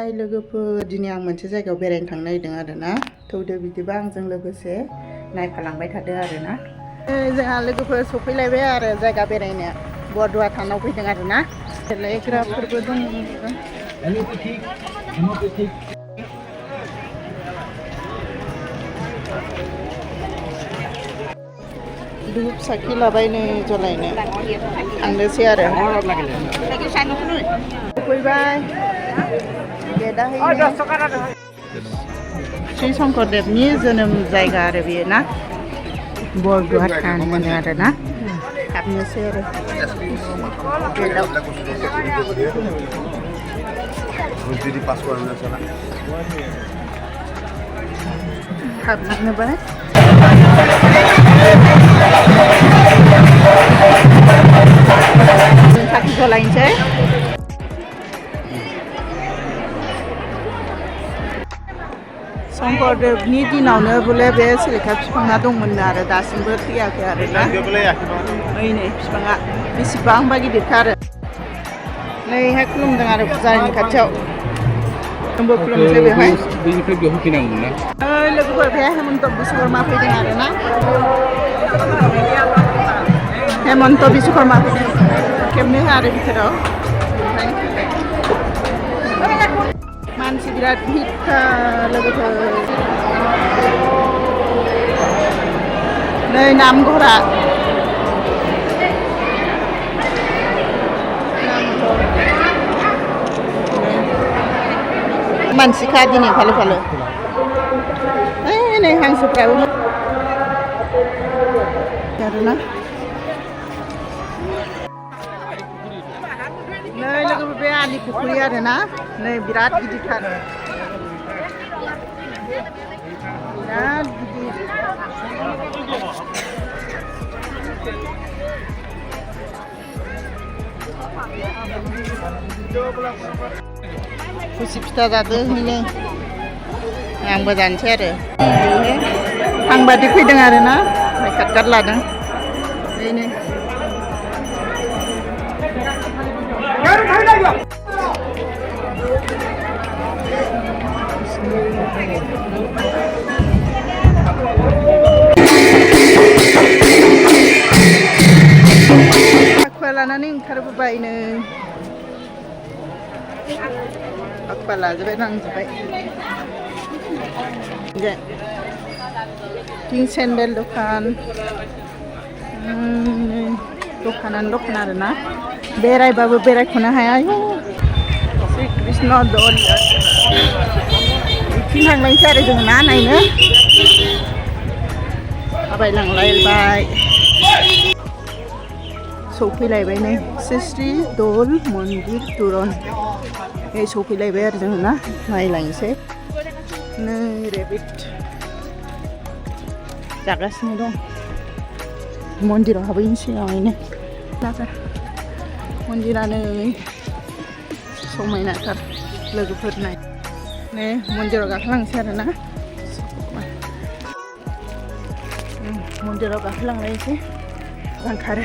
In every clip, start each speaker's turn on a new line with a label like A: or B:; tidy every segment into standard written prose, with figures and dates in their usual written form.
A: हाय लोगोफोर दिनै आं मोनसे जायगायाव बेरायनो थांनो नागिरदों आरोना थौदो बिदिबा आंजों लोगोसे नायफालांबाय थादो आरोना जोंहा लोगोफोर सफैलायबाय आरो जायगा बेरायनो बरदुवा थानाव फैदों आरोना देलायग्राफोरबो दं धुप साखि लाबाय नै जलायनो थांनोसै आरो सफैबाय श्री शंकरदेवनि जोनोम जायगा आरो बेयो ना बरदुवा थान होनो आरोना हाबनोसै आरो हाबलांनोबाय साखि जलायनोसै शंकरदेवनि दिनावनो बोले बे सिलिखा बिफाङा दंमोन आरो दासिमबो थैयाखै आरोना ओइ नै बिफाङा बेसेबांबा गिदिरखा आरो नैहाय खुलुमदों आरो फुजारिनि खाथियाव जोंबो खुलुमसै बेवहाय लोगोफोर बे हेमन्त बिश्वकर्मा फैदों आरोना हेमन्त बिश्वकर्मा फैदों खेबनै आरो बिथोराव मानसि बिराद भिड़खा लोगोफोर नै नामघरा मानसिखा दिनै फालो फालो नै हांसोफ्राबो आरोना नै लोगोफोर बे आलि पुखुरि आरोना नै बिराद गिदिरथार बिराद गिदिर खुसि फिथा जादों नै आंबो जानोसै आरो आंबादि फैदों आरोना मेकाप कार्ड लादों बेनो आखुवा लानानै ओंखारबोबायनो आखुवा लाजोबबाय नांजोबबाय थिं सेन्देल दखान दखानानो दखान आरोना बेरायबाबो बेरायख'नो हाया श्री कृष्ण दल बिथिं थांलायनोसै आरो जों ना नायनो थाबायलांलायबाय सौफैलायबाय नै श्री दल मन्दिर तुरन सौफैलायबाय आरो जोङो ना नायलांनोसै नै रेबिट जागासिनो दं मन्दिराव हाबहैनोसै आङो मन्दिरानो समायनाथार लोगोफोर नाय नै मन्दिराव गाखोलांनोसै आरोना मन्दिराव गाखोलांलायनोसै ओंखारो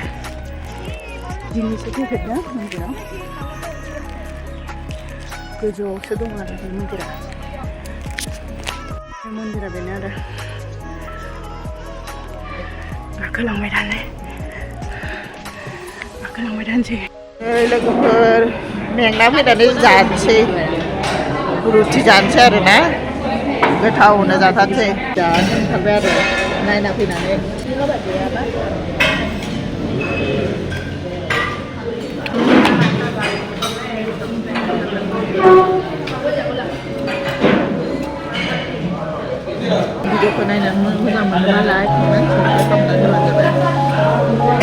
A: दिनैसो फैफेरदों मन्दिराव गोजौआवसो दं आरो बे मन्दिरा बेनो आरो गाखोलांबाय थानोसै लोगोफोर मेंना फैनानै जानोसै रुटि जानोसै आरोना गोथावनो जाथारसै जानो ओंखारबाय आरो नायना फैनानै भिडिअखौ नायनानै मोजां मोनो नालाय कमेन्ट खालामनानै होबानो जाबाय